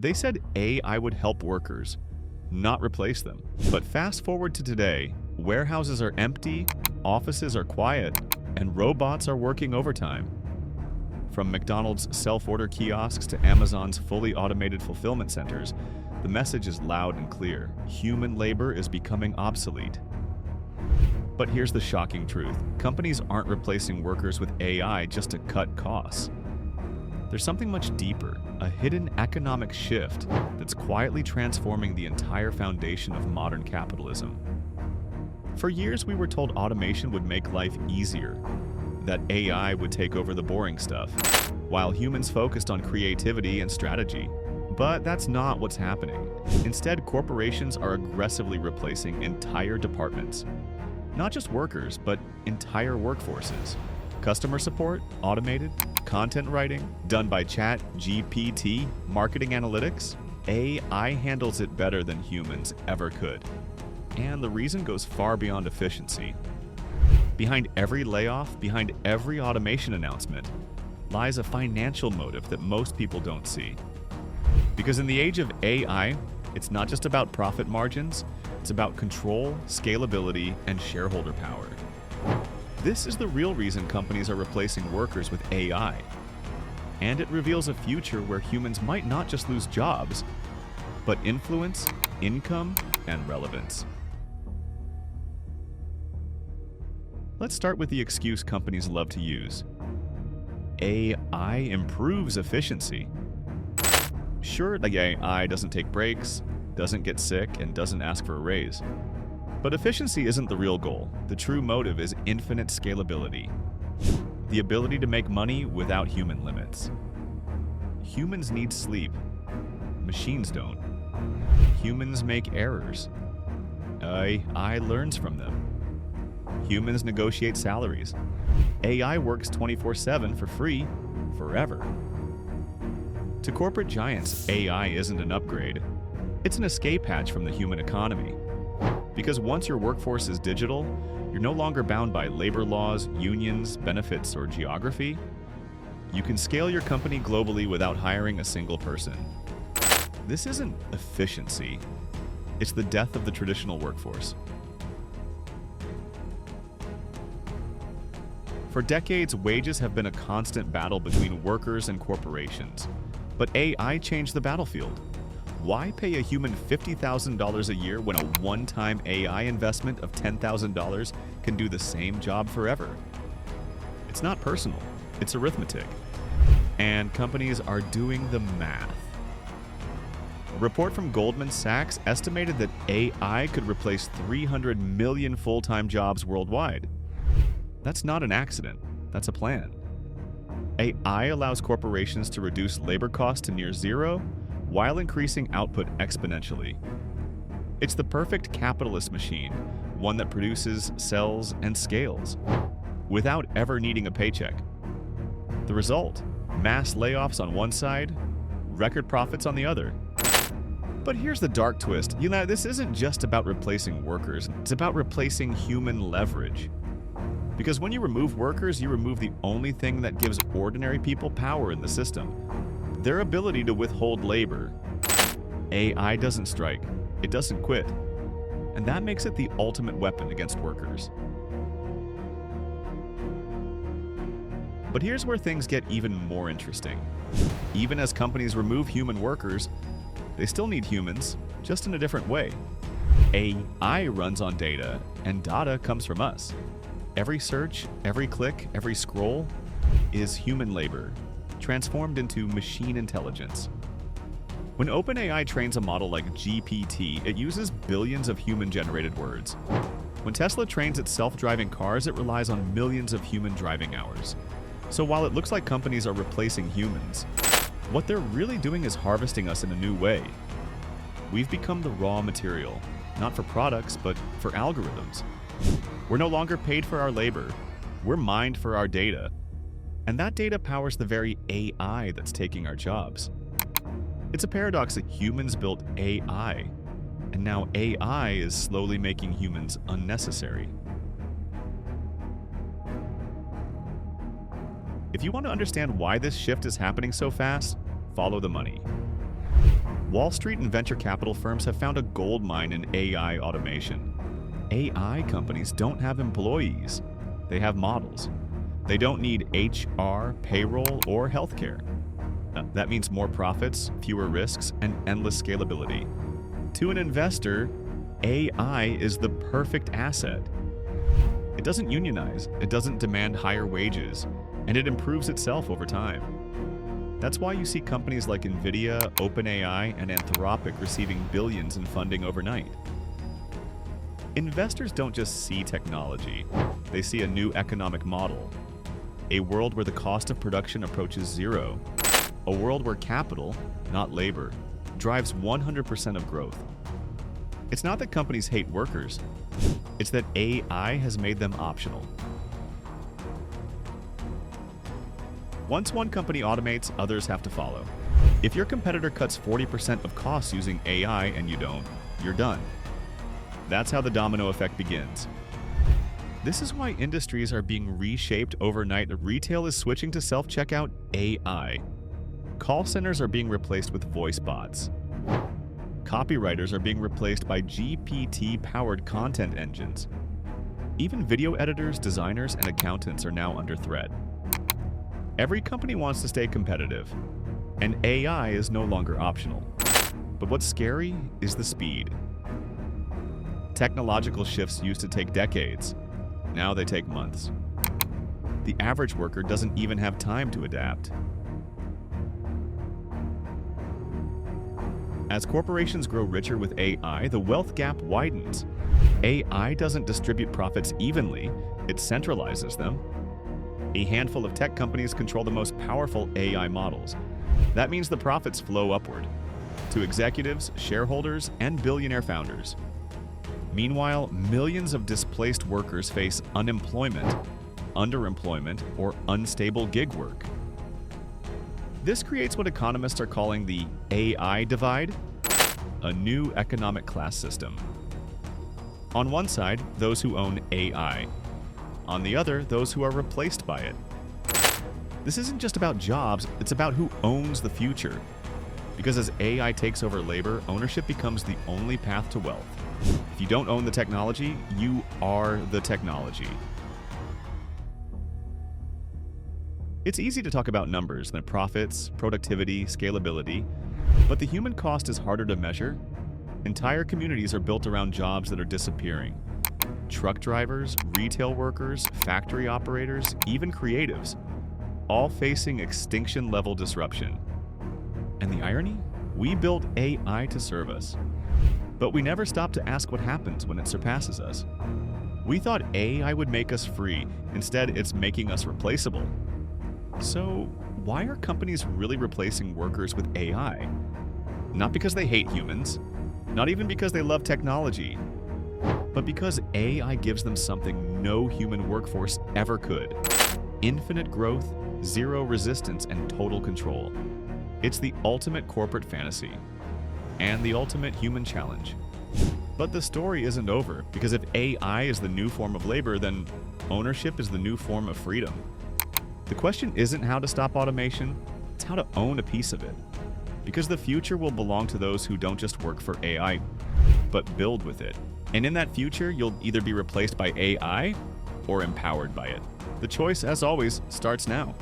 They said AI would help workers, not replace them. But fast forward to today, warehouses are empty, offices are quiet, and robots are working overtime. From McDonald's self-order kiosks to Amazon's fully automated fulfillment centers, the message is loud and clear. Human labor is becoming obsolete. But here's the shocking truth. Companies aren't replacing workers with AI just to cut costs. There's something much deeper, a hidden economic shift that's quietly transforming the entire foundation of modern capitalism. For years, we were told automation would make life easier, that AI would take over the boring stuff, while humans focused on creativity and strategy. But that's not what's happening. Instead, corporations are aggressively replacing entire departments. Not just workers, but entire workforces. Customer support, automated. Content writing, done by Chat GPT. Marketing analytics, AI handles it better than humans ever could. And the reason goes far beyond efficiency. Behind every layoff, behind every automation announcement, lies a financial motive that most people don't see. Because in the age of AI, it's not just about profit margins, it's about control, scalability, and shareholder power. This is the real reason companies are replacing workers with AI. And it reveals a future where humans might not just lose jobs, but influence, income, and relevance. Let's start with the excuse companies love to use. AI improves efficiency. Sure, the AI doesn't take breaks, doesn't get sick, and doesn't ask for a raise. But efficiency isn't the real goal. The true motive is infinite scalability. The ability to make money without human limits. Humans need sleep. Machines don't. Humans make errors. AI learns from them. Humans negotiate salaries. AI works 24/7 for free, forever. To corporate giants, AI isn't an upgrade. It's an escape hatch from the human economy. Because once your workforce is digital, you're no longer bound by labor laws, unions, benefits, or geography. You can scale your company globally without hiring a single person. This isn't efficiency. It's the death of the traditional workforce. For decades, wages have been a constant battle between workers and corporations. But AI changed the battlefield. Why pay a human $50,000 a year when a one-time AI investment of $10,000 can do the same job forever? It's not personal, it's arithmetic. And companies are doing the math. A report from Goldman Sachs estimated that AI could replace 300 million full-time jobs worldwide. That's not an accident, that's a plan. AI allows corporations to reduce labor costs to near zero while increasing output exponentially. It's the perfect capitalist machine, one that produces, sells, and scales, without ever needing a paycheck. The result? Mass layoffs on one side, record profits on the other. But here's the dark twist. This isn't just about replacing workers, it's about replacing human leverage. Because when you remove workers, you remove the only thing that gives ordinary people power in the system. Their ability to withhold labor. AI doesn't strike, it doesn't quit. And that makes it the ultimate weapon against workers. But here's where things get even more interesting. Even as companies remove human workers, they still need humans, just in a different way. AI runs on data, and data comes from us. Every search, every click, every scroll is human labor, transformed into machine intelligence. When OpenAI trains a model like GPT, it uses billions of human-generated words. When Tesla trains its self-driving cars, it relies on millions of human driving hours. So while it looks like companies are replacing humans, what they're really doing is harvesting us in a new way. We've become the raw material, not for products, but for algorithms. We're no longer paid for our labor, we're mined for our data. And that data powers the very AI that's taking our jobs. It's a paradox that humans built AI, and now AI is slowly making humans unnecessary. If you want to understand why this shift is happening so fast, follow the money. Wall Street and venture capital firms have found a gold mine in AI automation. AI companies don't have employees. They have models. They don't need HR, payroll, or healthcare. That means more profits, fewer risks, and endless scalability. To an investor, AI is the perfect asset. It doesn't unionize, it doesn't demand higher wages, and it improves itself over time. That's why you see companies like NVIDIA, OpenAI, and Anthropic receiving billions in funding overnight. Investors don't just see technology, they see a new economic model. A world where the cost of production approaches zero. A world where capital, not labor, drives 100% of growth. It's not that companies hate workers, it's that AI has made them optional. Once one company automates, others have to follow. If your competitor cuts 40% of costs using AI and you don't, you're done. That's how the domino effect begins. This is why industries are being reshaped overnight. Retail is switching to self-checkout AI. Call centers are being replaced with voice bots. Copywriters are being replaced by GPT-powered content engines. Even video editors, designers, and accountants are now under threat. Every company wants to stay competitive, and AI is no longer optional. But what's scary is the speed. Technological shifts used to take decades. Now they take months. The average worker doesn't even have time to adapt. As corporations grow richer with AI, the wealth gap widens. AI doesn't distribute profits evenly, it centralizes them. A handful of tech companies control the most powerful AI models. That means the profits flow upward to executives, shareholders, and billionaire founders. Meanwhile, millions of displaced workers face unemployment, underemployment, or unstable gig work. This creates what economists are calling the AI divide, a new economic class system. On one side, those who own AI. On the other, those who are replaced by it. This isn't just about jobs, it's about who owns the future. Because as AI takes over labor, ownership becomes the only path to wealth. If you don't own the technology, you are the technology. It's easy to talk about numbers, like profits, productivity, scalability, but the human cost is harder to measure. Entire communities are built around jobs that are disappearing. Truck drivers, retail workers, factory operators, even creatives, all facing extinction-level disruption. And the irony? We built AI to serve us. But we never stop to ask what happens when it surpasses us. We thought AI would make us free. Instead, it's making us replaceable. So, why are companies really replacing workers with AI? Not because they hate humans, not even because they love technology, but because AI gives them something no human workforce ever could: infinite growth, zero resistance, and total control. It's the ultimate corporate fantasy, and the ultimate human challenge. But the story isn't over, because if AI is the new form of labor, then ownership is the new form of freedom. The question isn't how to stop automation, it's how to own a piece of it. Because the future will belong to those who don't just work for AI, but build with it. And in that future, you'll either be replaced by AI or empowered by it. The choice, as always, starts now.